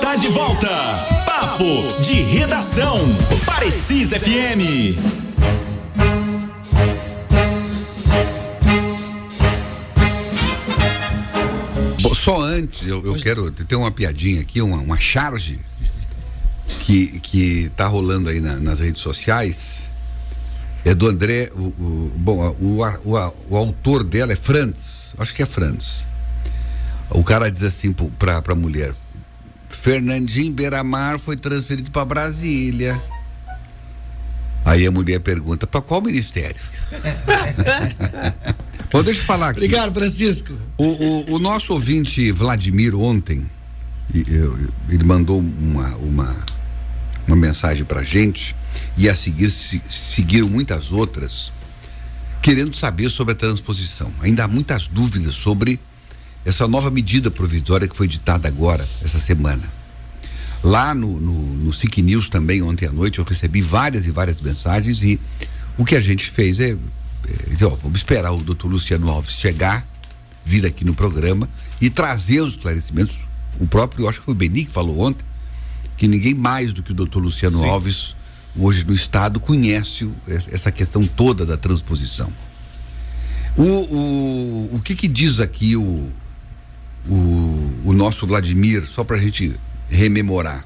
Está de volta. Papo de Redação. Parecis FM. Só antes, eu quero ter uma piadinha aqui, uma charge que tá rolando aí nas redes sociais. É do André, o autor dela é Franz, acho que é Franz. O cara diz assim pra mulher: Fernandinho Beiramar foi transferido para Brasília. Aí a mulher pergunta: para qual ministério? Bom, deixa eu falar aqui. Obrigado, Francisco. O nosso ouvinte Vladimir ontem, ele mandou uma mensagem pra gente, e a seguir seguiram muitas outras, querendo saber sobre a transposição. Ainda há muitas dúvidas sobre essa nova medida provisória que foi ditada agora, essa semana. Lá no SIC News também, ontem à noite, eu recebi várias e várias mensagens, e o que a gente fez vamos esperar o doutor Luciano Alves chegar, vir aqui no programa e trazer os esclarecimentos. O próprio, eu acho que foi o Beni que falou ontem, que ninguém mais do que o doutor Luciano Alves, hoje no estado, conhece essa questão toda da transposição. O que diz aqui o nosso Vladimir, só pra gente rememorar?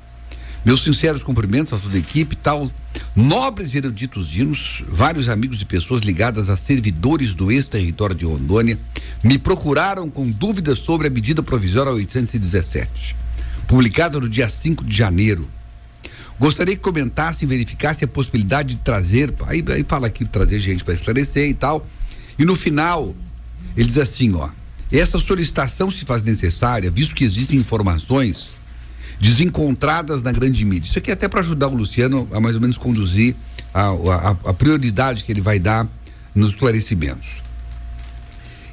Meus sinceros cumprimentos a toda a equipe, tal, nobres e eruditos dinos, vários amigos e pessoas ligadas a servidores do ex-território de Rondônia me procuraram com dúvidas sobre a medida provisória 817, publicada no dia 5 de janeiro. Gostaria que comentasse e verificasse a possibilidade de trazer, aí fala aqui, trazer gente para esclarecer e tal, e no final ele diz assim, essa solicitação se faz necessária, visto que existem informações desencontradas na grande mídia. Isso aqui é até para ajudar o Luciano a mais ou menos conduzir a prioridade que ele vai dar nos esclarecimentos.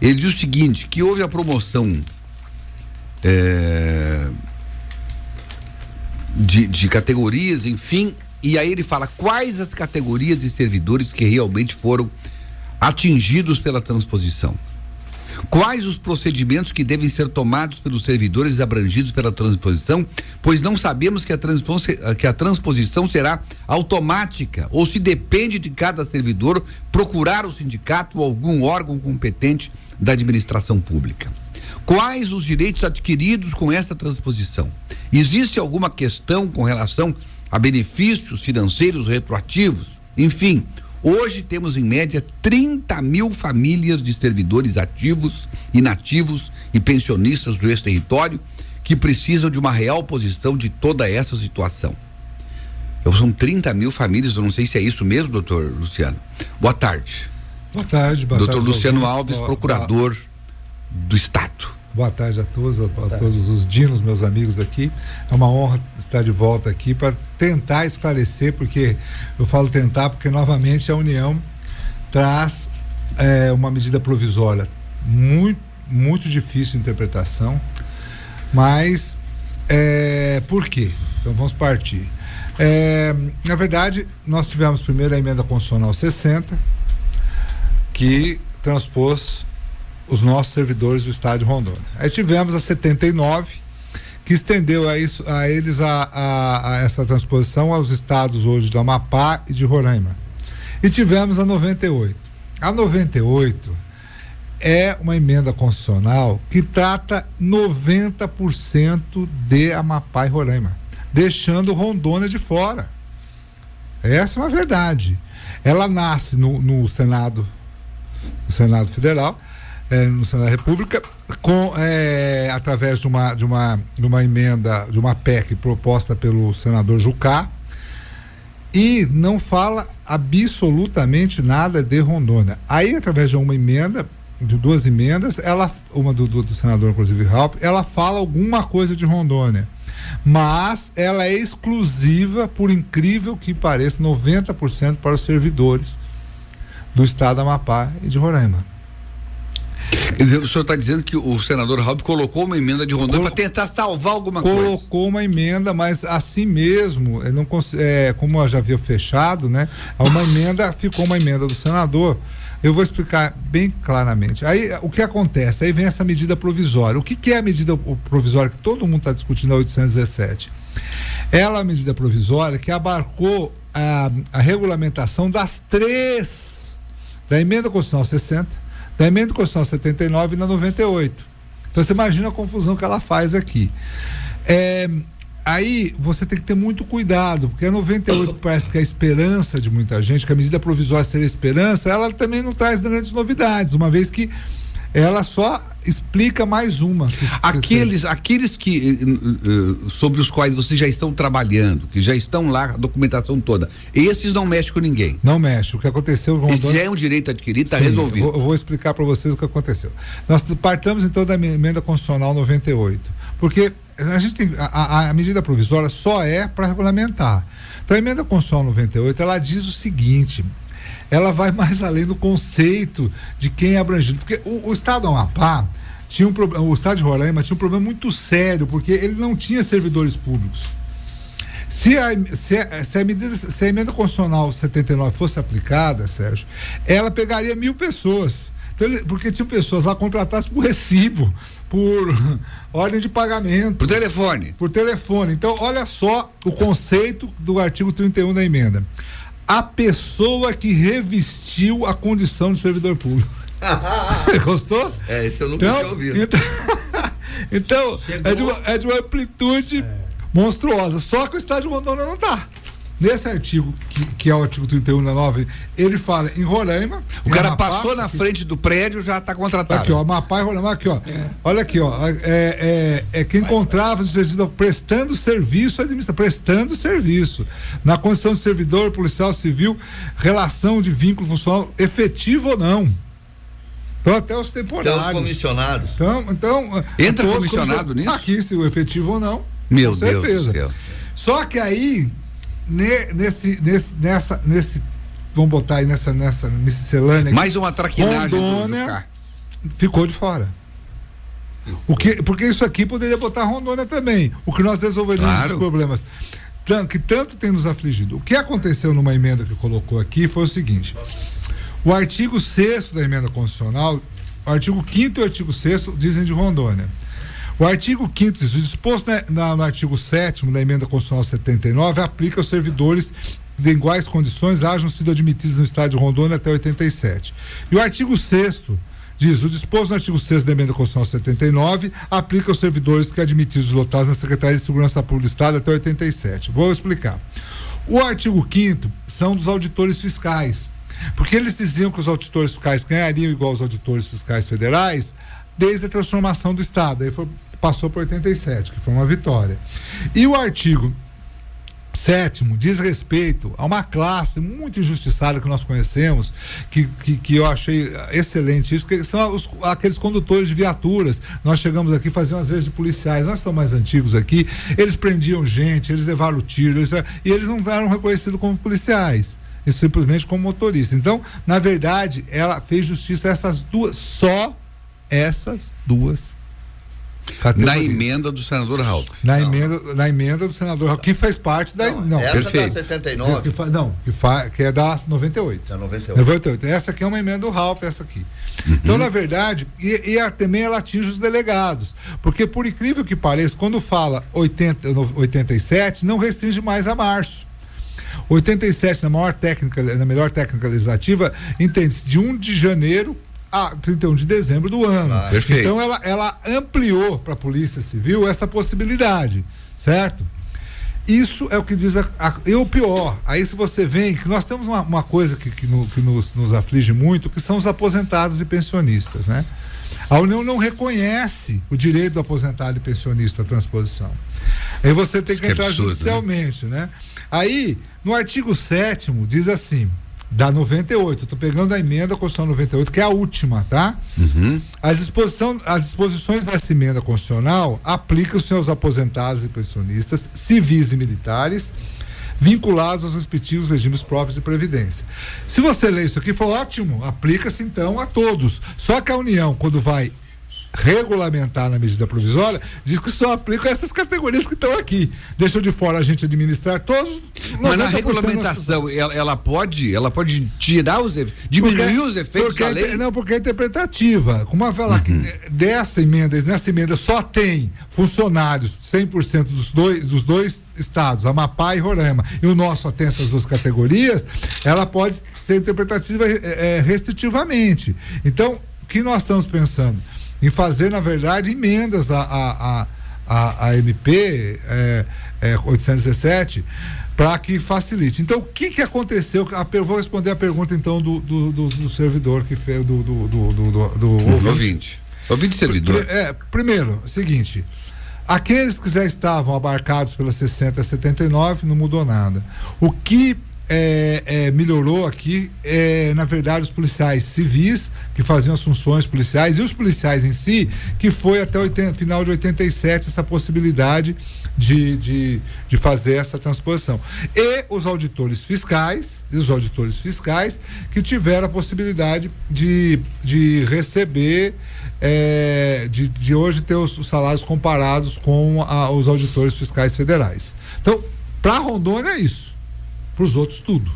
Ele diz o seguinte, que houve a promoção de categorias, enfim, e aí ele fala quais as categorias de servidores que realmente foram atingidos pela transposição. Quais os procedimentos que devem ser tomados pelos servidores abrangidos pela transposição, pois não sabemos que a transposição será automática ou se depende de cada servidor procurar o sindicato ou algum órgão competente da administração pública. Quais os direitos adquiridos com esta transposição? Existe alguma questão com relação a benefícios financeiros retroativos? Enfim, hoje temos em média 30 mil famílias de servidores ativos, inativos e pensionistas do ex-território que precisam de uma real posição de toda essa situação. São 30 mil famílias, eu não sei se é isso mesmo, doutor Luciano. Boa tarde. Boa tarde. Doutor Luciano Alves, procurador do Estado. Boa tarde a todos, todos os dinos, meus amigos aqui. É uma honra estar de volta aqui para tentar esclarecer, porque eu falo tentar porque novamente a União traz uma medida provisória muito difícil de interpretação, mas por quê? Então vamos partir. Na verdade, nós tivemos primeiro a emenda constitucional 60, que transpôs os nossos servidores do estado de Rondônia. Aí tivemos a 79, que estendeu a eles essa transposição aos estados hoje do Amapá e de Roraima. E tivemos a 98. A 98 é uma emenda constitucional que trata 90% de Amapá e Roraima, deixando Rondônia de fora. Essa é uma verdade. Ela nasce no Senado Federal, no Senado da República, através de uma emenda, de uma PEC proposta pelo senador Jucá, e não fala absolutamente nada de Rondônia. Aí, através de uma emenda, de duas emendas, uma do senador, inclusive, Raup, ela fala alguma coisa de Rondônia, mas ela é exclusiva, por incrível que pareça, 90% para os servidores do estado do Amapá e de Roraima. O senhor está dizendo que o senador Raup colocou uma emenda de Rondônia para tentar salvar alguma coisa? Colocou uma emenda, mas assim mesmo, como já havia fechado, né? Ficou uma emenda do senador. Eu vou explicar bem claramente. Aí, o que acontece? Aí vem essa medida provisória. O que é a medida provisória que todo mundo está discutindo, a 817? Ela é uma medida provisória que abarcou a regulamentação das três, da emenda constitucional 60, da emenda constitucional 79 e da 98. Então você imagina a confusão que ela faz aqui. Aí você tem que ter muito cuidado, porque a 98 parece que é a esperança de muita gente, que a medida provisória seria esperança, ela também não traz grandes novidades, uma vez que ela só explica mais uma. Aqueles que sobre os quais vocês já estão trabalhando, que já estão lá, a documentação toda, esses não mexem com ninguém. Não mexe. O que aconteceu com Rondônia... Esse é um direito adquirido, está resolvido. Eu vou explicar para vocês o que aconteceu. Nós partamos então da emenda constitucional 98, porque a gente tem a medida provisória só é para regulamentar. Então a emenda constitucional 98, ela diz o seguinte: ela vai mais além do conceito de quem é abrangido, porque o estado do Amapá tinha um problema, o estado de Roraima tinha um problema muito sério, porque ele não tinha servidores públicos. Se a emenda constitucional 79 fosse aplicada, Sérgio, ela pegaria 1.000 pessoas. Então, porque tinham pessoas lá contratadas por recibo, por ordem de pagamento. Por telefone. Por telefone. Então, olha só o conceito do artigo 31 da emenda. A pessoa que revestiu a condição de servidor público. Gostou? Isso eu nunca tinha ouvido. Então é de uma amplitude monstruosa. Só que o estado de Rondônia não está. Nesse artigo, que é o artigo 31 da 9, ele fala em Roraima. O cara Amapá, passou na frente do prédio, já está contratado. Aqui, ó, Amapá e Roraima, aqui, ó. Olha aqui, ó. Quem encontrava prestando serviço prestando serviço. Na condição de servidor, policial, civil, relação de vínculo funcional, efetivo ou não. Então, até os temporários. Até os comissionados. Então entra comissionado nisso? Aqui, se o efetivo ou não. Meu com certeza. Deus do céu. Só que aí, nesse vamos botar aí nessa miscelânea. Mais uma traquinagem. Rondônia ficou de fora. Porque isso aqui poderia botar Rondônia também. O que nós resolveríamos os problemas que tanto tem nos afligido. O que aconteceu numa emenda que colocou aqui foi o seguinte: o artigo 6º da emenda constitucional, o artigo 5º e o artigo 6º dizem de Rondônia. O artigo 5º diz: o disposto no artigo 7º da emenda constitucional 79 aplica aos servidores de iguais condições hajam sido admitidos no estado de Rondônia até 87. E o artigo 6º diz: o disposto no artigo 6º da emenda constitucional 79 aplica aos servidores que admitidos lotados na Secretaria de Segurança Pública do Estado até 87. Vou explicar. O artigo 5º são dos auditores fiscais, porque eles diziam que os auditores fiscais ganhariam igual aos auditores fiscais federais desde a transformação do Estado. Aí passou para 87, que foi uma vitória. E o artigo 7º diz respeito a uma classe muito injustiçada que nós conhecemos, que eu achei excelente isso, que são aqueles condutores de viaturas. Nós chegamos aqui, faziam às vezes de policiais, nós somos mais antigos aqui, eles prendiam gente, eles levaram tiro, e eles não eram reconhecidos como policiais, e simplesmente como motoristas. Então, na verdade, ela fez justiça a essas duas categorias. Na emenda do senador Raul. Na emenda do senador Raul, que faz parte da. Essa perfeito. da 79. Que é da 98. Da 98. Essa aqui é uma emenda do Raul, essa aqui. Então, na verdade, também ela atinge os delegados. Porque, por incrível que pareça, quando fala 87, não restringe mais a março. 87, na melhor técnica legislativa, entende-se de 1 de janeiro a 31 de dezembro do ano. Claro. Perfeito. Então ela ampliou para a Polícia Civil essa possibilidade, certo? Isso é o que diz e o pior, aí se você vê que nós temos uma coisa que nos aflige muito, que são os aposentados e pensionistas, né? A União não reconhece o direito do aposentado e pensionista à transposição. Aí você tem que entrar absurdo, judicialmente, né? Aí, no artigo 7º, diz assim, da 98, eu tô pegando a emenda constitucional 98, que é a última, tá? As disposições dessa emenda constitucional aplicam-se aos aposentados e pensionistas, civis e militares, vinculados aos respectivos regimes próprios de previdência. Se você lê isso aqui, foi ótimo, aplica-se então a todos. Só que a União, quando vai regulamentar na medida provisória, diz que só aplica essas categorias que estão aqui. Deixa de fora a gente administrar todos. Mas na regulamentação, ela pode tirar diminuir os efeitos da lei? Não, porque é interpretativa. Como ela fala que nessa emenda só tem funcionários 100% dos dois estados, Amapá e Roraima, e o nosso só tem essas duas categorias, ela pode ser interpretativa restritivamente. Então, o que nós estamos pensando? Em fazer, na verdade, emendas à MP 817 para que facilite. Então, o que aconteceu? Vou responder a pergunta, então, do servidor que fez, do ouvinte. Ouvinte servidor. Primeiro, seguinte, aqueles que já estavam abarcados pela 60 a 79, não mudou nada. O que melhorou aqui, na verdade, os policiais civis que faziam as funções policiais e os policiais em si, que foi até final de 87 essa possibilidade de fazer essa transposição. E os auditores fiscais que tiveram a possibilidade de receber, de hoje ter os salários comparados com os auditores fiscais federais. Então, para Rondônia é isso. Para os outros, tudo.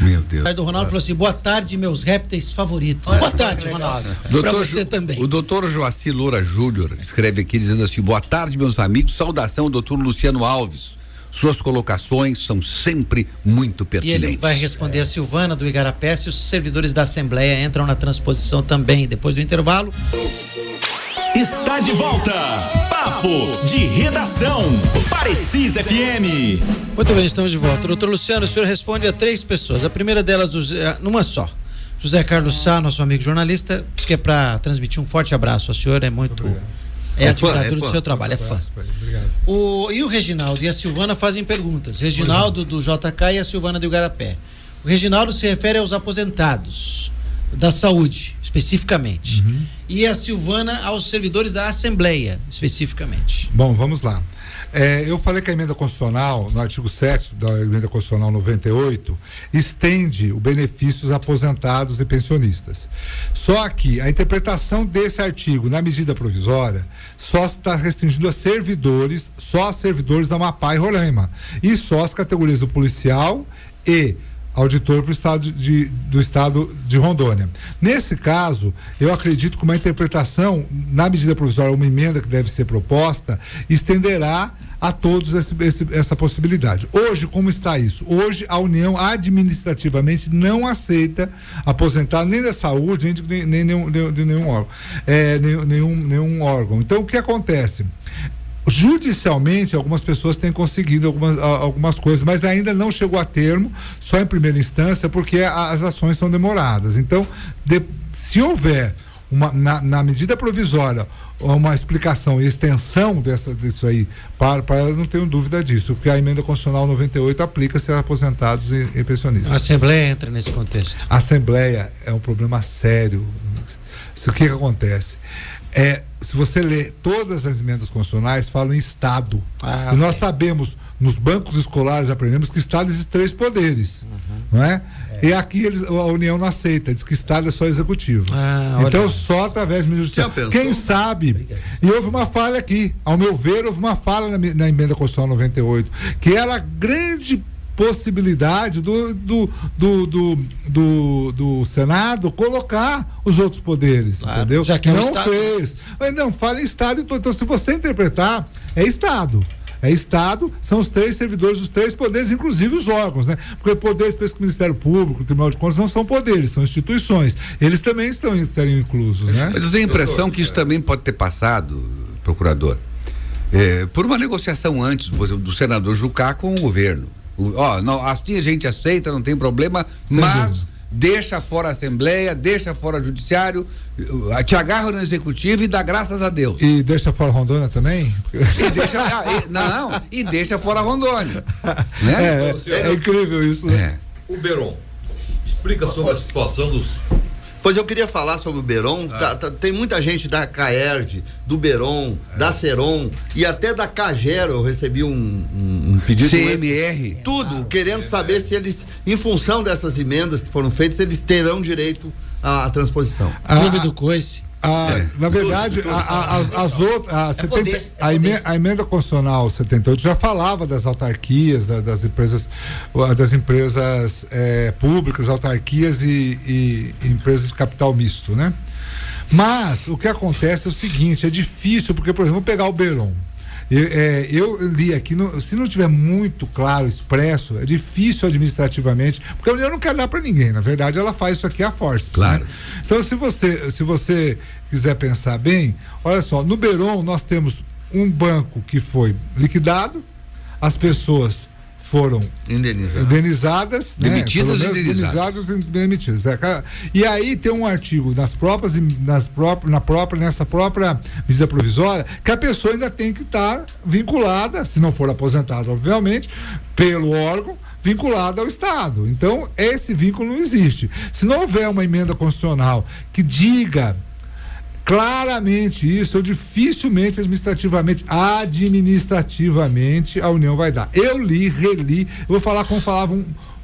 Meu Deus. O Ronaldo falou assim: boa tarde, meus répteis favoritos. Boa tarde, Ronaldo. Para você também. O doutor Joaci Loura Júnior escreve aqui dizendo assim: boa tarde, meus amigos. Saudação, doutor Luciano Alves. Suas colocações são sempre muito pertinentes. E ele vai responder a Silvana do Igarapé se os servidores da Assembleia entram na transposição também. Depois do intervalo. Está de volta. Papo de Redação. Parecis FM. Muito bem, estamos de volta. Doutor Luciano, o senhor responde a 3 pessoas. A primeira delas, numa só. José Carlos Sá, nosso amigo jornalista, diz que é para transmitir um forte abraço. O senhor é muito. É a atividade do seu trabalho, é fã. Obrigado. E o Reginaldo e a Silvana fazem perguntas. Reginaldo do JK e a Silvana do Igarapé. O Reginaldo se refere aos aposentados da saúde, especificamente. E a Silvana aos servidores da Assembleia, especificamente. Bom, vamos lá. Eu falei que a emenda constitucional, no artigo 7º da emenda constitucional 98, estende o benefício aos aposentados e pensionistas. Só que a interpretação desse artigo na medida provisória só está restringindo só a servidores da Amapá e Roraima, e só as categorias do policial e auditor do estado de Rondônia. Nesse caso, eu acredito que uma interpretação na medida provisória, uma emenda que deve ser proposta, estenderá a todos essa possibilidade. Hoje, como está isso? Hoje, a União administrativamente não aceita aposentar nem da saúde, nem de nenhum órgão. Nenhum órgão. Então, o que acontece? Judicialmente, algumas pessoas têm conseguido algumas coisas, mas ainda não chegou a termo, só em primeira instância, porque as ações são demoradas. Então, se houver na medida provisória uma explicação e extensão disso aí, eu não tenho dúvida disso, porque a emenda constitucional 98 aplica-se a aposentados e pensionistas. A Assembleia entra nesse contexto. A Assembleia é um problema sério. O que acontece? Se você ler todas as emendas constitucionais, falam em Estado. E nós sabemos, nos bancos escolares aprendemos que Estado existe 3 poderes, não é? E aqui a União não aceita, diz que Estado é só executivo. Então, só através do Ministério Judiciário. Quem sabe? E houve uma falha aqui, ao meu ver, houve uma falha na emenda constitucional 98, que era a grande possibilidade do Senado colocar os outros poderes, entendeu? Já que não fez. Mas não, fala em Estado. Então, se você interpretar, é Estado. É Estado, são os 3 servidores dos 3 poderes, inclusive os órgãos, né? Porque poderes, penso que o Ministério Público, o Tribunal de Contas não são poderes, são instituições. Eles também estariam inclusos, né? Mas eu tenho a impressão que isso também pode ter passado, procurador, por uma negociação antes do senador Jucá com o governo. Assim a gente aceita, não tem problema, mas deixa fora a Assembleia, deixa fora o Judiciário, te agarra no Executivo e dá graças a Deus. E deixa fora Rondônia também? E deixa fora Rondônia. Né? É incrível isso, né? O Beron, explica sobre a situação dos... Pois eu queria falar sobre o Beron. Tem muita gente da CAERD, do Beron, da Seron e até da Cagero. Eu recebi um pedido. CMR. Tudo, querendo saber se eles, em função dessas emendas que foram feitas, eles terão direito à transposição. Clube do Coice. Na verdade, a emenda constitucional 78 já falava das autarquias, das empresas públicas, autarquias e empresas de capital misto, né? Mas o que acontece é o seguinte, é difícil, porque, por exemplo, vamos pegar o Beiron. Eu li aqui, se não tiver muito claro, expresso, é difícil administrativamente, porque a União não quer dar para ninguém, na verdade ela faz isso aqui à força. Claro. Né? Então, se você quiser pensar bem, olha só, no Beiron nós temos um banco que foi liquidado, as pessoas foram indenizadas, demitidas, né? Indenizadas e demitidas. E aí tem um artigo nessa própria medida provisória que a pessoa ainda tem que estar vinculada, se não for aposentada, obviamente, pelo órgão, vinculada ao Estado. Então, esse vínculo não existe. Se não houver uma emenda constitucional que diga claramente isso, dificilmente administrativamente a União vai dar. Eu reli, eu vou falar como falava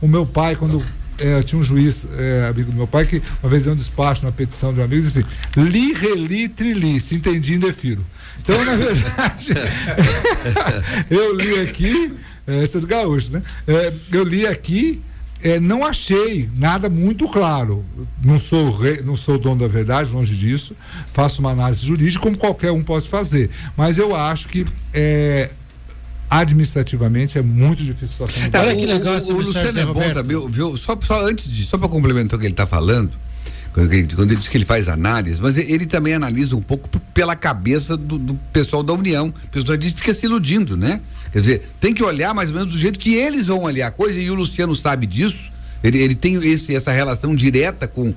o meu pai quando tinha um juiz amigo do meu pai que uma vez deu um despacho numa petição de um amigo e disse assim, li, reli, trili, se entendi, indefiro. Então, na verdade, eu li aqui, esse é do Gaúcho, né? Eu li aqui, não achei nada muito claro. Não sou dono da verdade, longe disso. Faço uma análise jurídica como qualquer um pode fazer. Mas eu acho que administrativamente é muito difícil a situação. Olha que legal esse o Luciano é bom também, viu? Só para complementar o que ele está falando, quando ele diz que ele faz análise, mas ele também analisa um pouco pela cabeça do pessoal da União. O pessoal fica se iludindo, né? Quer dizer, tem que olhar mais ou menos do jeito que eles vão olhar a coisa, e o Luciano sabe disso. Ele tem essa relação direta com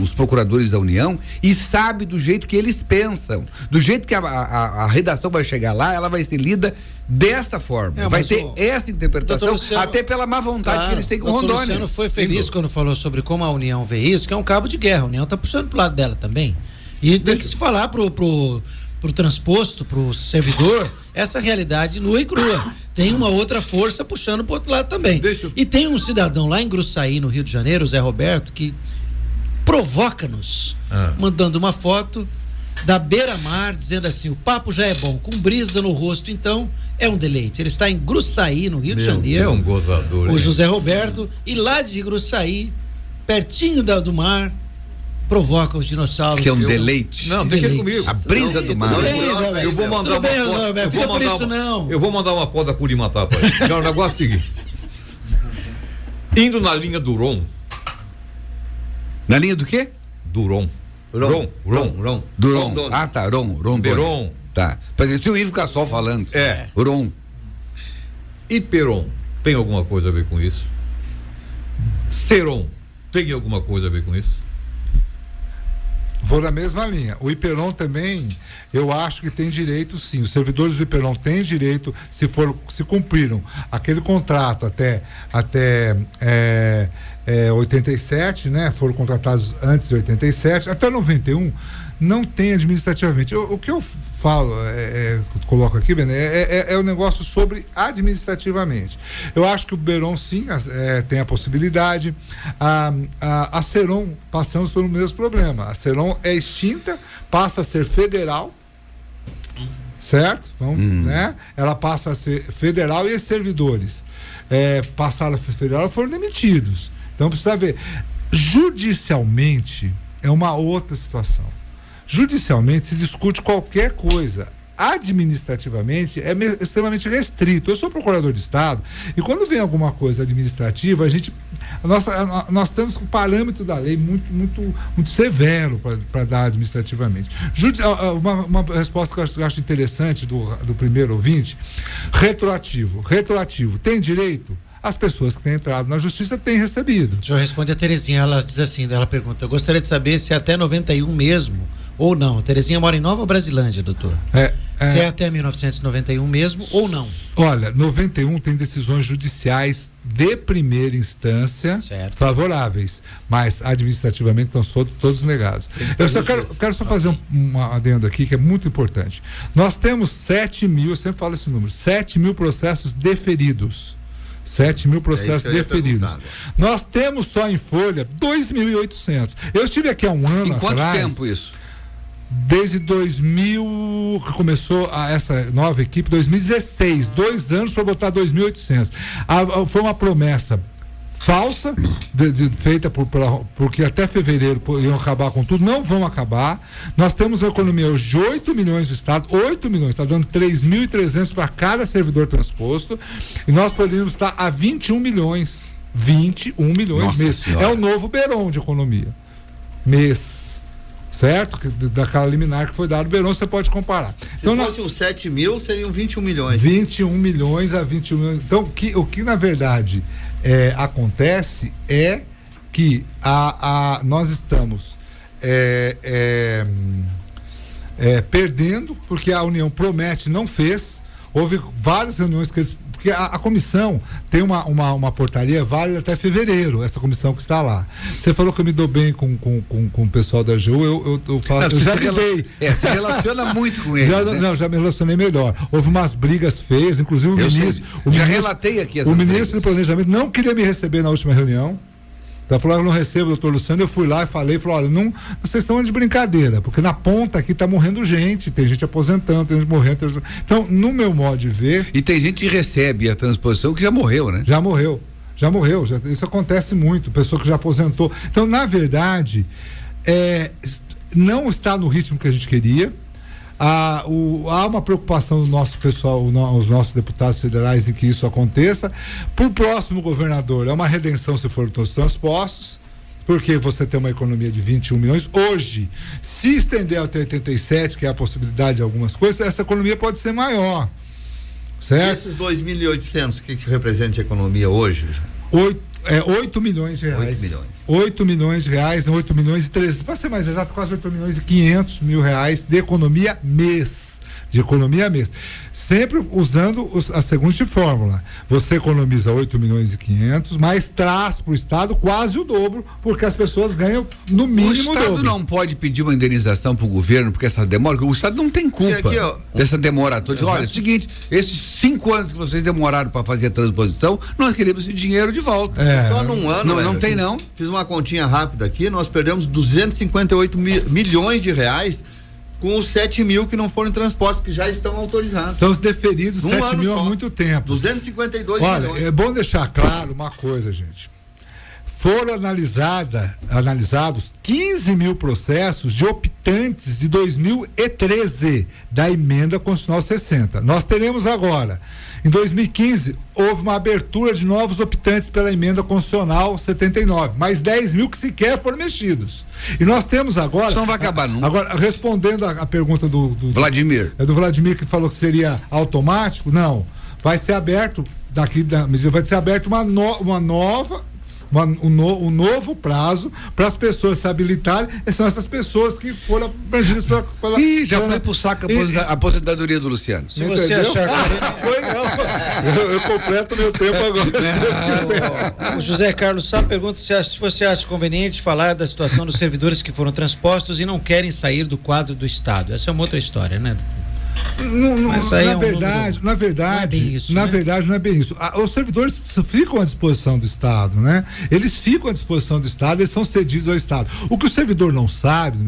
os procuradores da União e sabe do jeito que eles pensam. Do jeito que a redação vai chegar lá, ela vai ser lida desta forma. Vai ter essa interpretação, Luciano, até pela má vontade que eles têm com Rondônia. O Luciano foi feliz quando falou sobre como a União vê isso, que é um cabo de guerra. A União está puxando pro lado dela também. E tem que se falar pro transposto, pro servidor, essa realidade nua e crua. Tem uma outra força puxando pro outro lado também. E tem um cidadão lá em Gruçaí, no Rio de Janeiro, o Zé Roberto, que provoca-nos, mandando uma foto da beira-mar, dizendo assim, o papo já é bom, com brisa no rosto, então é um deleite. Ele está em Gruçaí, no Rio de Janeiro. É um gozador. O José Roberto, e lá de Gruçaí, pertinho do mar, provoca os dinossauros. Que é um deleite. Não, deixa comigo. A brisa do mar. Eu vou mandar uma foto. Eu vou mandar uma foto da Curimatá para ele. Não, o negócio é o seguinte. Indo na linha do Ron. Na linha do quê? Do Ron. Ron. Ah, tá, Ron. Beron. Tá. Parecia o Ivo Cassol falando. Ron. E Peron tem alguma coisa a ver com isso? Seron tem alguma coisa a ver com isso? Vou na mesma linha. O Iperon também, eu acho que tem direito, sim. Os servidores do Iperon têm direito, se cumpriram aquele contrato até 87, né? Foram contratados antes de 87, até 91, não tem administrativamente. O que eu falo, coloco aqui, é o negócio sobre administrativamente. Eu acho que o Beiron, sim, tem a possibilidade. A Seron, passamos pelo mesmo problema. A Seron é extinta, passa a ser federal, certo? Né? Ela passa a ser federal e os servidores passaram a ser federal, foram demitidos. Então precisa ver. Judicialmente é uma outra situação. Judicialmente se discute qualquer coisa. Administrativamente é extremamente restrito. Eu sou procurador de Estado e quando vem alguma coisa administrativa, nós estamos com o parâmetro da lei muito severo para dar administrativamente. Uma resposta que eu acho interessante do primeiro ouvinte: retroativo. Tem direito? As pessoas que têm entrado na justiça têm recebido. Deixa eu responder a Terezinha, ela diz assim, ela pergunta, eu gostaria de saber se é até 91 mesmo ou não. A Terezinha mora em Nova Brasilândia, doutor. Se é até 1991 mesmo ou não. Olha, 91 tem decisões judiciais de primeira instância favoráveis, mas administrativamente estão todos negados. Eu só quero só fazer um adendo aqui que é muito importante. Nós temos 7 mil, eu sempre falo esse número, 7 mil processos deferidos. 7 mil processos deferidos. Nós temos só em folha 2.800. Eu estive aqui há um ano atrás. Em quanto tempo isso? desde 2000, que começou essa nova equipe, 2016, 2 anos para botar 2.800. Foi uma promessa falsa, feita porque até fevereiro iam acabar com tudo, não vão acabar. Nós temos uma economia hoje de 8 milhões do Estado, 8 milhões, está dando 3.300 para cada servidor transposto, e nós poderíamos estar a 21 milhões. 21 milhões Nossa mês. Senhora. É o novo Beron de economia. Mês. Certo? Daquela liminar que foi dado o Beron, você pode comparar. Se fosse uns 7 mil, seriam 21 milhões. 21 milhões a 21 milhões. Então, o que na verdade acontece é que nós estamos perdendo, porque a União promete, não fez. Houve várias reuniões que eles. Porque a comissão tem uma portaria válida até fevereiro, essa comissão que está lá. Você falou que eu me dou bem com o pessoal da AGU, eu faço. Eu já me dei. Você relaciona muito com eles. Já me relacionei melhor. Houve umas brigas feias, inclusive o ministro. Relatei aqui o ministro do Planejamento não queria me receber na última reunião. Então, falou, eu não recebo o doutor Luciano. Eu fui lá e falei, olha, vocês estão de brincadeira, porque na ponta aqui tá morrendo gente, tem gente aposentando, tem gente morrendo. Então, no meu modo de ver. E tem gente que recebe a transposição que já morreu, né? Já morreu. Isso acontece muito, pessoa que já aposentou. Então, na verdade, não está no ritmo que a gente queria. Há uma preocupação do nosso pessoal, os nossos deputados federais, em que isso aconteça. Para o próximo governador, é uma redenção se for os transpostos, porque você tem uma economia de 21 milhões. Hoje, se estender até 87, que é a possibilidade de algumas coisas, essa economia pode ser maior. Certo? E esses 2.800, o que representa de economia hoje? 8 milhões de reais. 8 milhões. 8 milhões de reais, 8 milhões e 300, para ser mais exato, quase 8 milhões e 500 mil reais de economia mês. Sempre usando a seguinte fórmula: você economiza 8 milhões e 500, mas traz para o Estado quase o dobro, porque as pessoas ganham no mínimo o dobro. O Estado não pode pedir uma indenização para o governo porque essa demora, porque o Estado não tem culpa dessa demora toda. Olha, é o seguinte, esses 5 anos que vocês demoraram para fazer a transposição, nós queremos esse dinheiro de volta. Só num ano. Não tem não. Fiz uma continha rápida aqui, nós perdemos 258 milhões de reais com os 7 mil que não foram transpostos, que já estão autorizados. São os deferidos, 7 mil há muito tempo. 252 milhões. Olha, é bom deixar claro uma coisa, gente. Foram analisados 15 mil processos de optantes de 2013 da emenda constitucional 60. Nós teremos agora, em 2015, houve uma abertura de novos optantes pela emenda constitucional 79, mais 10 mil que sequer foram mexidos. E nós temos agora. Isso não vai acabar nunca. Agora, respondendo a pergunta do Vladimir. Do Vladimir, que falou que seria automático, não. Vai ser aberto, vai ser aberto um novo prazo para as pessoas se habilitarem. São essas pessoas que foram abrangidas pela. Já foi pro saco a aposentadoria do Luciano. Se você achar foi não. Eu completo meu tempo agora. O José Carlos Sá pergunta se você acha conveniente falar da situação dos servidores que foram transpostos e não querem sair do quadro do Estado. Essa é uma outra história, né? Na verdade, não é bem isso. Os servidores ficam à disposição do Estado, né? Eles ficam à disposição do Estado, eles são cedidos ao Estado. O que o servidor não sabe,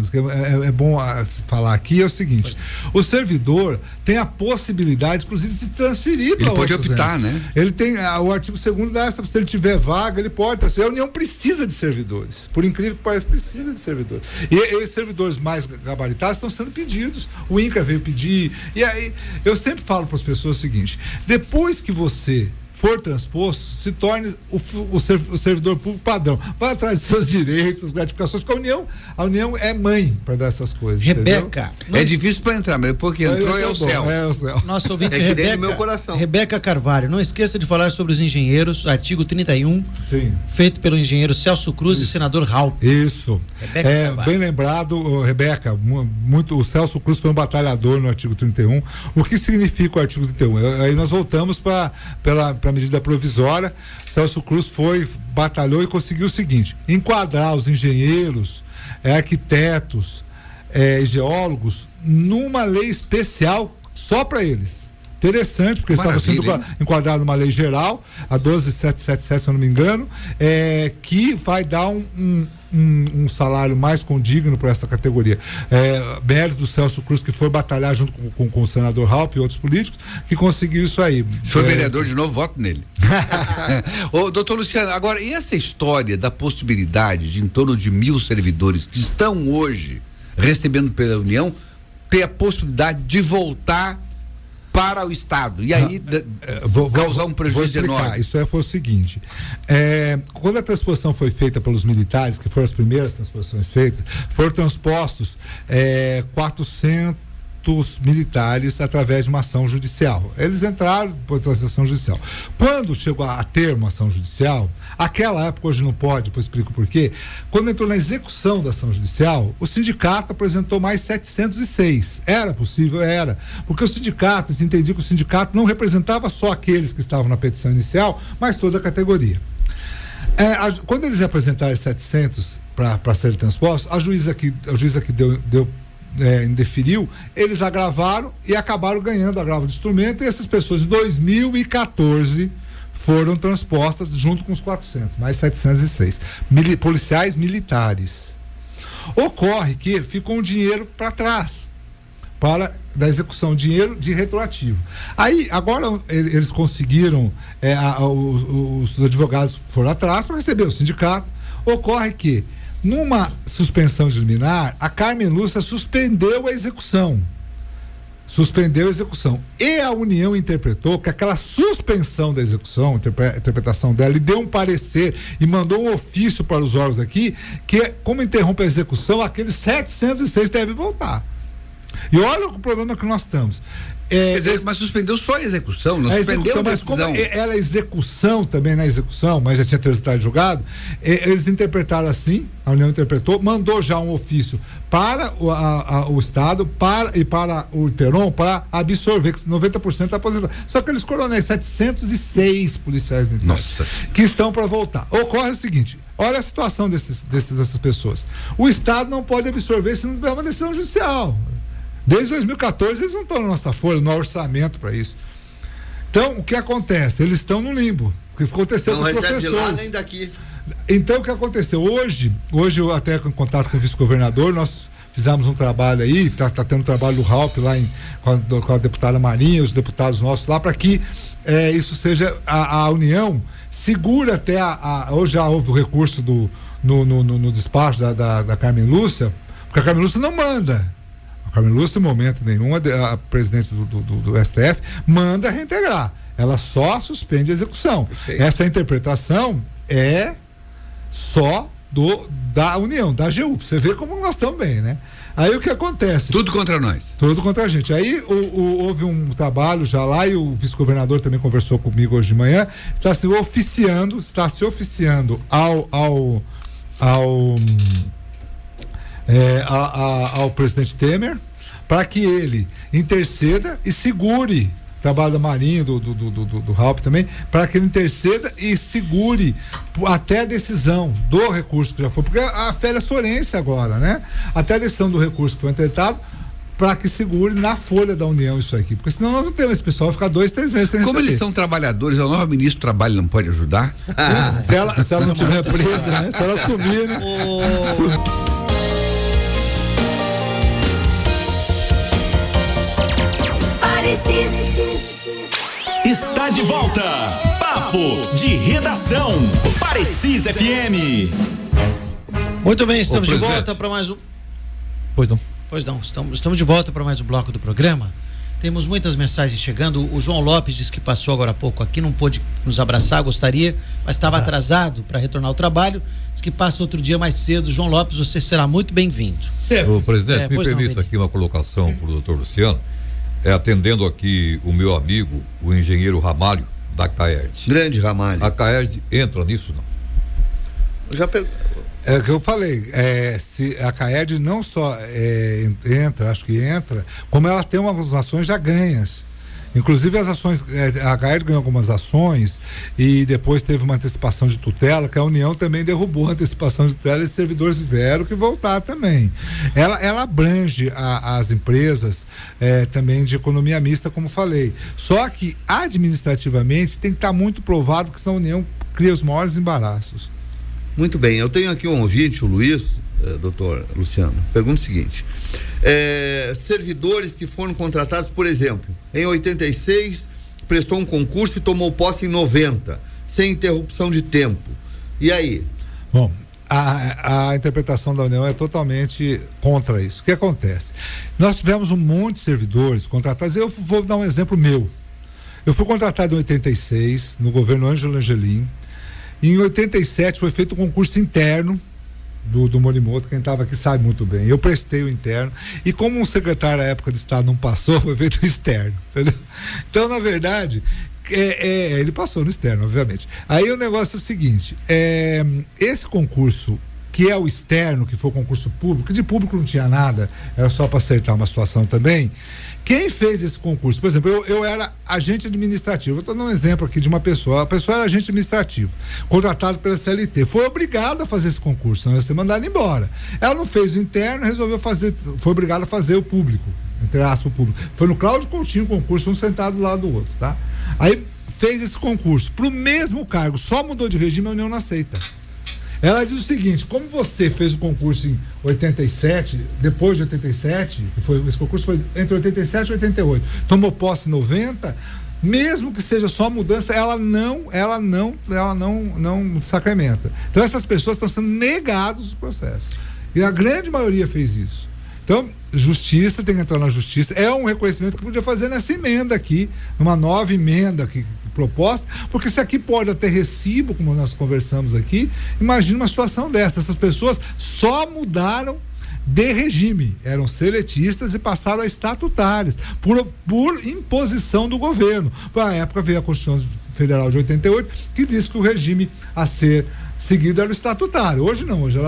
é bom falar aqui, é o seguinte: o servidor tem a possibilidade, inclusive, de se transferir para outros. Ele pode optar, né? Ele tem, o artigo 2º dá essa, se ele tiver vaga, ele pode transferir. A União precisa de servidores, por incrível que pareça, precisa de servidores. E esses servidores mais gabaritados estão sendo pedidos. O INCRA veio pedir. E aí, eu sempre falo para as pessoas o seguinte: depois que você for transposto, se torne o servidor público padrão. Vai atrás dos seus direitos, das gratificações, porque a União é mãe para dar essas coisas. Rebeca. É difícil para entrar, mas depois que entrou é o céu. É o céu. Nosso ouvinte Rebeca, meu coração. Rebeca Carvalho, não esqueça de falar sobre os engenheiros, artigo 31, sim, feito pelo engenheiro Celso Cruz e senador Raul. Isso. Bem lembrado, Rebeca, o Celso Cruz foi um batalhador no artigo 31. O que significa o artigo 31? Aí nós voltamos para a medida provisória. Celso Cruz batalhou e conseguiu o seguinte: enquadrar os engenheiros, arquitetos, geólogos numa lei especial só para eles. interessante, porque estava sendo enquadrado numa lei geral, a 12777, se eu não me engano, que vai dar um salário mais condigno para essa categoria. Mérito do Celso Cruz, que foi batalhar junto com o senador Raup e outros políticos, que conseguiu isso aí. Se for vereador de novo, voto nele. Ô, doutor Luciano, agora, e essa história da possibilidade de em torno de 1.000 servidores que estão hoje recebendo pela União, ter a possibilidade de voltar para o Estado e aí causar um prejuízo enorme? Isso foi o seguinte, quando a transposição foi feita pelos militares, que foram as primeiras transposições feitas, foram transpostos 400 militares através de uma ação judicial. Eles entraram por transação judicial. Quando chegou a ter uma ação judicial, aquela época, hoje não pode, depois explico por quê, quando entrou na execução da ação judicial, o sindicato apresentou mais 706. Era possível? Era. Porque o sindicato, se entendia que o sindicato não representava só aqueles que estavam na petição inicial, mas toda a categoria. Quando eles apresentaram 700 para serem transpostos, a juíza que indeferiu, eles agravaram e acabaram ganhando agravo de instrumento, e essas pessoas em 2014 foram transpostas junto com os 400, mais 706 policiais militares. Ocorre que ficou um dinheiro para trás da execução, dinheiro de retroativo. Aí, agora eles conseguiram, os advogados foram atrás para receber o sindicato. Ocorre que numa suspensão de liminar, a Carmen Lúcia suspendeu a execução. E a União interpretou que aquela suspensão da execução, interpretação dela, e deu um parecer e mandou um ofício para os órgãos aqui, que como interrompe a execução, aqueles 706 devem voltar. E olha o problema que nós estamos. Mas suspendeu só a execução, não suspendeu a decisão. Mas como era execução também na execução, mas já tinha transitado julgado, eles interpretaram assim, a União interpretou, mandou já um ofício para o Estado e para o Iperon para absorver, que 90% da aposentadoria. Só que eles coronéis, 706 policiais militares que estão para voltar. Ocorre o seguinte, olha a situação dessas pessoas. O Estado não pode absorver se não tiver uma decisão judicial. Desde 2014 eles não estão na nossa folha, no orçamento para isso. Então, o que acontece? Eles estão no limbo. O que aconteceu com os professores. Não recebe de lá nem daqui. Então, o que aconteceu? Hoje eu até em contato com o vice-governador, nós fizemos um trabalho aí, tá tendo um trabalho do Raup lá com a deputada Marinha, os deputados nossos lá, para que isso seja a União segura até hoje já houve o recurso no despacho da Carmen Lúcia, porque a Carmen Lúcia não manda. A Carmen Lúcia, em momento nenhum, a presidente do STF manda reintegrar. Ela só suspende a execução. Perfeito. Essa interpretação é só da União, da AGU. Você vê como nós estamos bem, né? Aí o que acontece? Tudo contra nós. Tudo contra a gente. Aí houve um trabalho já lá, e o vice-governador também conversou comigo hoje de manhã, está se oficiando ao presidente Temer, para que ele interceda e segure o trabalho da Marinha, do Raup também, para que ele interceda e segure até a decisão do recurso que já foi, porque a férias forense agora, né? Até a decisão do recurso que foi intentado, para que segure na folha da União isso aqui, porque senão nós não temos esse pessoal ficar 2-3 meses sem Como receber. Eles são trabalhadores, o novo ministro do Trabalho não pode ajudar? Se ela não tiver presa, né? Se ela sumir, né? Está de volta. Papo de Redação. Parecis FM. Muito bem, estamos de volta para mais um. Pois não. Estamos de volta para mais um bloco do programa. Temos muitas mensagens chegando. O João Lopes disse que passou agora há pouco aqui, não pôde nos abraçar, gostaria, mas estava atrasado para retornar ao trabalho. Diz que passa outro dia mais cedo. João Lopes, você será muito bem-vindo. O presidente, me permita aqui uma colocação para o doutor Luciano. Atendendo aqui o meu amigo, o engenheiro Ramalho, da CAERD. Grande Ramalho. A CAERD entra nisso, não? É o que eu falei, se a CAERD não só acho que entra, como ela tem umas ações já ganhas. Inclusive as ações, a Caerd ganhou algumas ações e depois teve uma antecipação de tutela, que a União também derrubou a antecipação de tutela e os servidores tiveram que voltar também. Ela abrange as empresas também de economia mista, como falei. Só que administrativamente tem que estar muito provado, porque senão a União cria os maiores embaraços. Muito bem, eu tenho aqui um ouvinte, o Luiz, doutor Luciano, pergunta o seguinte: servidores que foram contratados, por exemplo, em 86 prestou um concurso e tomou posse em 90, sem interrupção de tempo, e aí? Bom, a interpretação da União é totalmente contra isso. O que acontece? Nós tivemos um monte de servidores contratados. Eu vou dar um exemplo meu. Eu fui contratado em 86 no governo Ângelo Angelim. Em 87 foi feito um concurso interno do Morimoto, quem estava aqui sabe muito bem. Eu prestei o interno e como um secretário à época de Estado não passou, foi feito o externo, entendeu? Então, na verdade, ele passou no externo, obviamente. Aí o negócio é o seguinte, esse concurso que é o externo, que foi o concurso público, que de público não tinha nada, era só para acertar uma situação também. Quem fez esse concurso? Por exemplo, eu era agente administrativo. Eu estou dando um exemplo aqui de uma pessoa. A pessoa era agente administrativo, contratado pela CLT. Foi obrigada a fazer esse concurso, senão ia ser mandada embora. Ela não fez o interno, resolveu fazer, foi obrigada a fazer o público, entre aspas, o público. Foi no Cláudio Coutinho o concurso, um sentado do lado do outro, tá? Aí fez esse concurso pro mesmo cargo, só mudou de regime, a União não aceita. Ela diz o seguinte: como você fez o concurso em 87, depois de 87, esse concurso foi entre 87 e 88, tomou posse em 90, mesmo que seja só mudança, ela não sacramenta. Então essas pessoas estão sendo negadas do processo. E a grande maioria fez isso. Então, justiça, tem que entrar na justiça. É um reconhecimento que podia fazer nessa emenda aqui, numa nova emenda que proposta, porque se aqui pode até recibo, como nós conversamos aqui, imagina uma situação dessa. Essas pessoas só mudaram de regime, eram seletistas e passaram a estatutárias, por imposição do governo. Na época veio a Constituição Federal de 88, que diz que o regime a ser seguido era o estatutário. Hoje não, hoje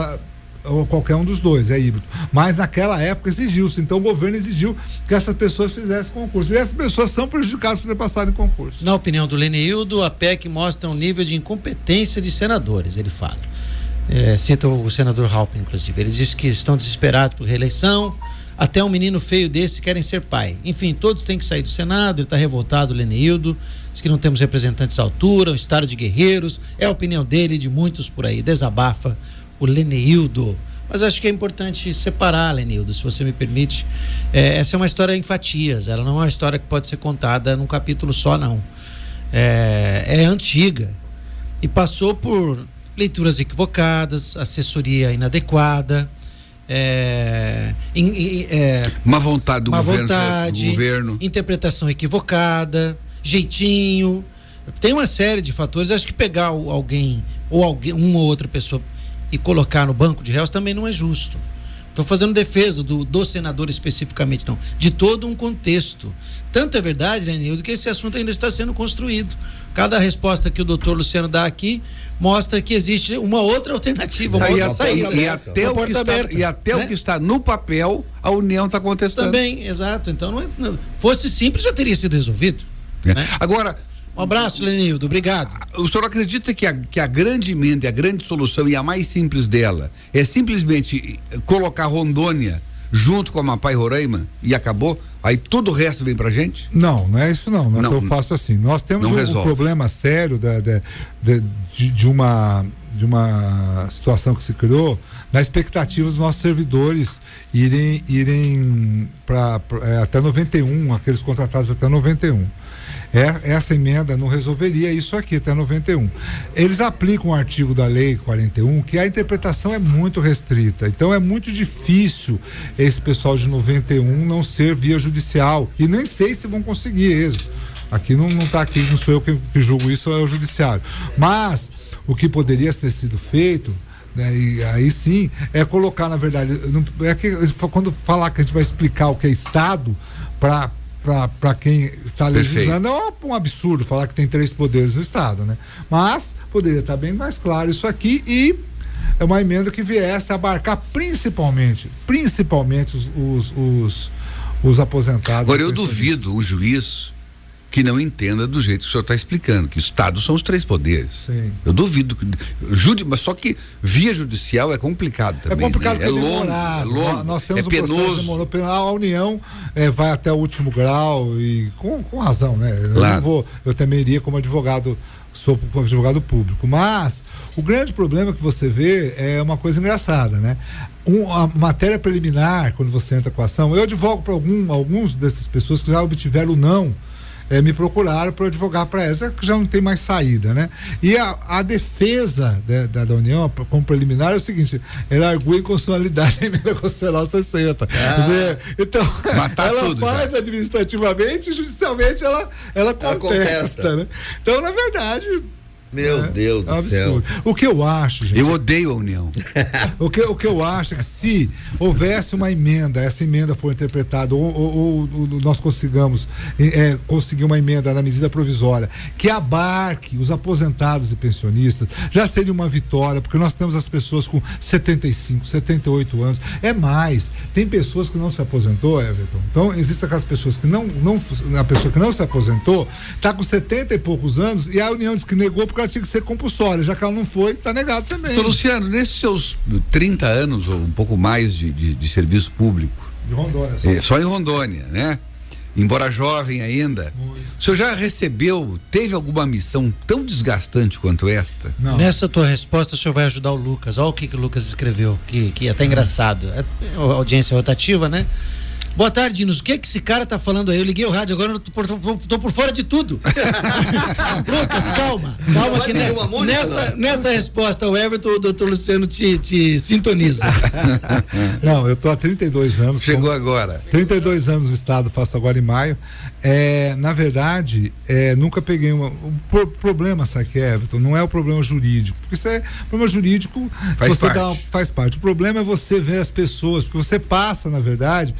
ou qualquer um dos dois, é híbrido. Mas naquela época exigiu-se, então o governo exigiu que essas pessoas fizessem concurso. E essas pessoas são prejudicadas por ter passado em concurso. Na opinião do Leneildo, a PEC mostra um nível de incompetência de senadores, ele fala. Cita o senador Halper, inclusive. Ele diz que estão desesperados por reeleição, até um menino feio desse querem ser pai. Enfim, todos têm que sair do Senado, ele está revoltado, o Leneildo, diz que não temos representantes à altura, um estado de guerreiros, é a opinião dele e de muitos por aí, desabafa o Leneildo. Mas acho que é importante separar, Leneildo, se você me permite. Essa é uma história em fatias, ela não é uma história que pode ser contada num capítulo só, não. É antiga e passou por leituras equivocadas, assessoria inadequada, má vontade do governo, interpretação equivocada, jeitinho. Tem uma série de fatores. Acho que pegar alguém, uma ou outra pessoa e colocar no banco de réus também não é justo. Estou fazendo defesa do senador especificamente, não, de todo um contexto. Tanto é verdade, Leonildo, que esse assunto ainda está sendo construído. Cada resposta que o doutor Luciano dá aqui mostra que existe uma outra alternativa, uma outra saída. E até o que está no papel, a União está contestando. Também, exato. Então, fosse simples, já teria sido resolvido. Né? Agora, um abraço, Leonildo, obrigado. O senhor acredita que a grande emenda, a grande solução e a mais simples dela é simplesmente colocar Rondônia junto com Amapá e Roraima e acabou? Aí todo o resto vem pra gente? Não é isso não é tão fácil assim. Nós temos um problema sério de uma situação que se criou na expectativa dos nossos servidores irem para até 91, aqueles contratados até 91. Essa emenda não resolveria isso aqui até 91. Eles aplicam um artigo da lei 41 que a interpretação é muito restrita, então é muito difícil esse pessoal de 91 não ser via judicial, e nem sei se vão conseguir êxito. Aqui não está aqui, não sou eu que julgo isso, é o judiciário. Mas o que poderia ter sido feito, né, e aí sim, é colocar, na verdade, quando falar que a gente vai explicar o que é Estado para quem está legislando, é um absurdo falar que tem 3 poderes no Estado, né? Mas poderia estar bem mais claro isso aqui, e é uma emenda que viesse a abarcar principalmente os aposentados. Agora eu duvido o juiz que não entenda do jeito que o senhor está explicando, que o Estado são os 3 poderes. Sim. Eu duvido. Mas só que via judicial é complicado também. É complicado, né? porque é longo. Nós temos um processo demorado. A União vai até o último grau e com razão, né? Claro. Eu também iria como advogado, sou advogado público, mas o grande problema que você vê é uma coisa engraçada, né? A matéria preliminar, quando você entra com a ação, eu advogo para alguns dessas pessoas que já obtiveram o não, me procuraram para advogar para essa, que já não tem mais saída, né? E a defesa da União, como preliminar, é o seguinte: ela argui inconstitucionalidade da emenda constitucional 60. Quer dizer, então, ela faz já administrativamente e judicialmente ela contesta, né? Então, na verdade, Meu Deus do céu. O que eu acho, gente. Eu odeio a União. O que eu acho é que se houvesse uma emenda, essa emenda for interpretada, ou nós consigamos conseguir uma emenda na medida provisória que abarque os aposentados e pensionistas, já seria uma vitória, porque nós temos as pessoas com 75, 78 anos. É mais. Tem pessoas que não se aposentou, Everton. Então, existem aquelas pessoas que a pessoa que não se aposentou está com 70 e poucos anos e a União diz que negou porque ela tinha que ser compulsória, já que ela não foi, está negado também. Então, Luciano, nesses seus 30 anos ou um pouco mais de serviço público, de Rondônia, só em Rondônia, né? Embora jovem ainda, o senhor já teve alguma missão tão desgastante quanto esta? Não. Nessa tua resposta, o senhor vai ajudar o Lucas. Olha o que o Lucas escreveu, que é até engraçado. É audiência rotativa, né? Boa tarde, Dinos. O que esse cara tá falando aí? Eu liguei o rádio, agora eu tô por fora de tudo. Lucas, calma que nessa resposta o Everton, o doutor Luciano te sintoniza. Não, eu tô há 32 anos. Chegou agora. 32 anos no estado, faço agora em maio. Na verdade, nunca peguei o problema, sabe que é, Everton? Não é o problema jurídico, porque isso é problema jurídico, faz parte. O problema é você ver as pessoas, porque você passa, na verdade,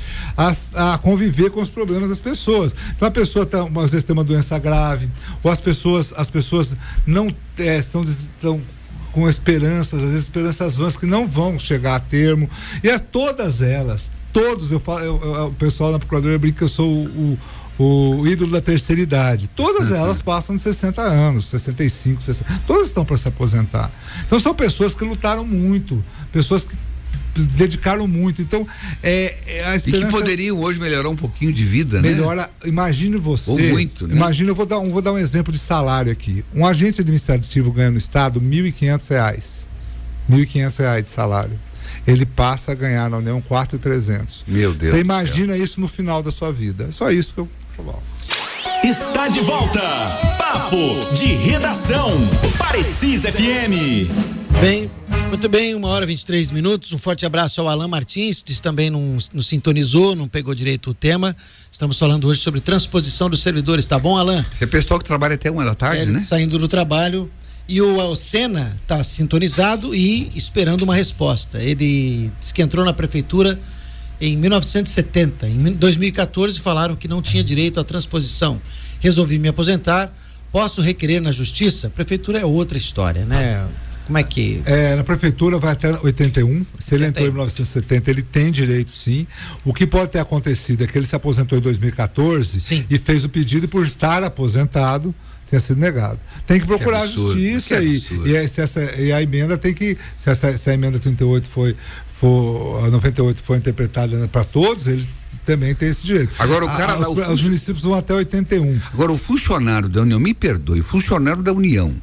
a conviver com os problemas das pessoas. Então a pessoa às vezes tem uma doença grave, ou as pessoas não estão com esperanças, às vezes esperanças vãs que não vão chegar a termo, e todas elas, o pessoal na Procuradoria brinca que eu sou o ídolo da terceira idade. Todas elas passam de 60 anos, 65, 60, todas estão para se aposentar. Então são pessoas que lutaram muito, pessoas que dedicaram muito. Então, a esperança... E que poderiam hoje melhorar um pouquinho de vida, né? Melhora, imagine você. Ou muito, né? Imagina, eu vou dar um exemplo de salário aqui. Um agente administrativo ganha no estado R$1.500. R$1.500 de salário. Ele passa a ganhar na União 4.300. Meu Deus. Você imagina isso no final da sua vida. É só isso que eu coloco. Está de volta. Papo de Redação. Parecisa FM. Muito bem, 1h23. Um forte abraço ao Alan Martins, que também não sintonizou, não pegou direito o tema. Estamos falando hoje sobre transposição dos servidores, tá bom, Alan? Você é pessoal que trabalha até 1h, né? Saindo do trabalho. E o Sena está sintonizado e esperando uma resposta. Ele disse que entrou na prefeitura em 1970. Em 2014 falaram que não tinha direito à transposição. Resolvi me aposentar. Posso requerer na justiça? A prefeitura é outra história, né? Como é que... Na prefeitura vai até 81, se ele entrou em 1970, ele tem direito sim. O que pode ter acontecido é que ele se aposentou em 2014 sim. E fez o pedido e por estar aposentado, tenha sido negado. Tem que procurar a justiça e a emenda tem que, se a emenda 38 a 98 foi interpretada para todos, eles também tem esse direito. Agora o cara os municípios vão até 81. Agora o funcionário da União, me perdoe, o funcionário da União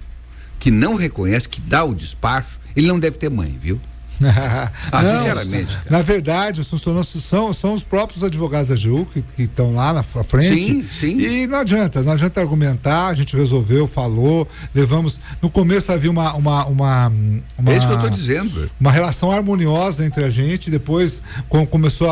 que não reconhece, que dá o despacho, ele não deve ter mãe, viu? Sinceramente. Na verdade, os funcionários são os próprios advogados da AGU que estão lá na frente. Sim. E não adianta argumentar, a gente resolveu, falou, levamos. No começo havia uma é isso que eu estou dizendo. Uma relação harmoniosa entre a gente, depois começou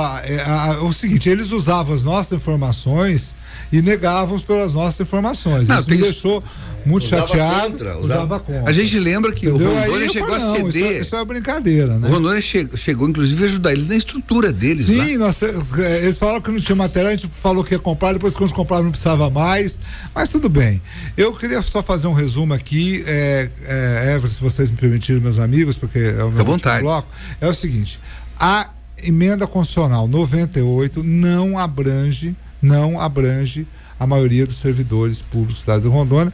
o seguinte, eles usavam as nossas informações e negavam pelas nossas informações. Isso me deixou muito chateado. Usava contra. A gente lembra que o Rondônia chegou a ceder. Isso é brincadeira, né? O Rondônia chegou, inclusive, a ajudar eles na estrutura deles. Sim, eles falaram que não tinha matéria, a gente falou que ia comprar, depois quando comprava não precisava mais, mas tudo bem. Eu queria só fazer um resumo aqui, Everton, se vocês me permitirem, meus amigos, porque é o meu último bloco, é o seguinte, a emenda constitucional 98 não abrange a maioria dos servidores públicos do estado de Rondônia,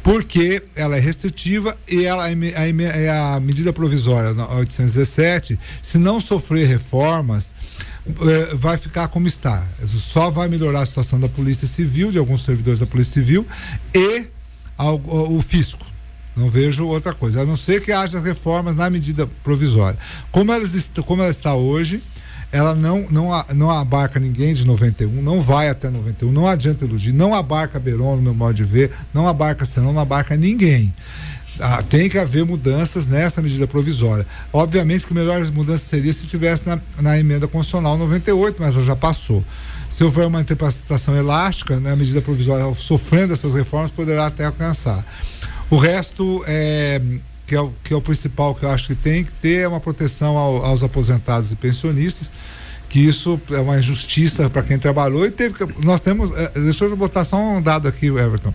porque ela é restritiva e a medida provisória 817, se não sofrer reformas, vai ficar como está. Só vai melhorar a situação da Polícia Civil, de alguns servidores da Polícia Civil e o fisco. Não vejo outra coisa, a não ser que haja reformas na medida provisória. Como ela está hoje, ela não abarca ninguém de 91, não vai até 91, não adianta iludir, não abarca Beron, no meu modo de ver, não abarca Senão, não abarca ninguém. Tem que haver mudanças nessa medida provisória. Obviamente que a melhor mudança seria se tivesse na emenda constitucional 98, mas ela já passou. Se houver uma interpretação elástica, né, a medida provisória sofrendo essas reformas poderá até alcançar. O resto que é o principal que eu acho que tem que ter é uma proteção aos aposentados e pensionistas, que isso é uma injustiça para quem trabalhou e nós temos, deixa eu botar só um dado aqui, Everton.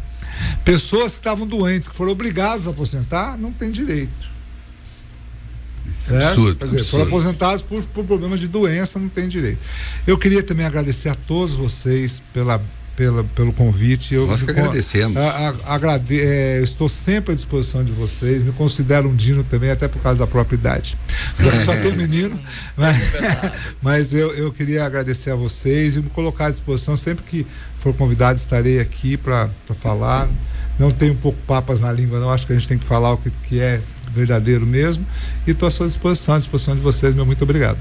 Pessoas que estavam doentes, que foram obrigadas a aposentar, não têm direito. Certo? Absurdo, Quer dizer, foram aposentados por problemas de doença, não têm direito. Eu queria também agradecer a todos vocês pelo convite. Nós que agradecemos. Estou sempre à disposição de vocês, me considero um dino também, até por causa da própria idade. Só tenho menino, mas eu queria agradecer a vocês e me colocar à disposição sempre que for convidado, estarei aqui para falar. Não tenho um pouco papas na língua, não. Acho que a gente tem que falar o que é verdadeiro mesmo. E estou à sua disposição, à disposição de vocês. Meu muito obrigado.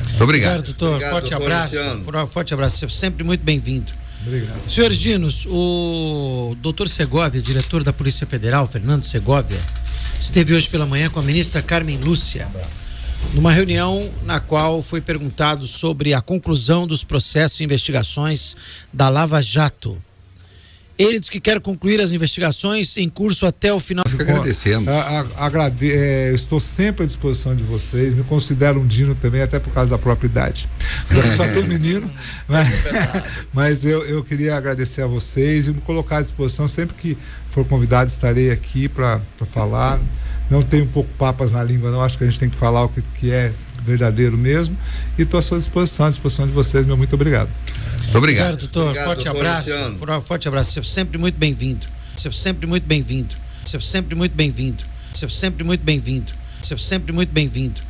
Muito obrigado. Doutor. Obrigado, forte doutor abraço. Luciano. Forte abraço. Sempre muito bem-vindo. Obrigado. Senhores Dinos, o doutor Segovia, diretor da Polícia Federal, Fernando Segovia, esteve hoje pela manhã com a ministra Carmen Lúcia, numa reunião na qual foi perguntado sobre a conclusão dos processos e investigações da Lava Jato. Ele diz que quer concluir as investigações em curso até o final. Nós que agradecemos. Estou sempre à disposição de vocês, me considero um dino também, até por causa da própria idade. Só tenho menino, mas eu queria agradecer a vocês e me colocar à disposição sempre que for convidado, estarei aqui para falar. Não tenho um pouco papas na língua, não. Acho que a gente tem que falar o que é verdadeiro mesmo. E estou à sua disposição, à disposição de vocês. Meu muito obrigado. Muito obrigado. Doutor. Obrigado, Forte doutor abraço. Luciano. Forte abraço. Sempre muito bem-vindo. Sempre muito bem-vindo. Sempre muito bem-vindo. Sempre muito bem-vindo. Sempre muito bem-vindo.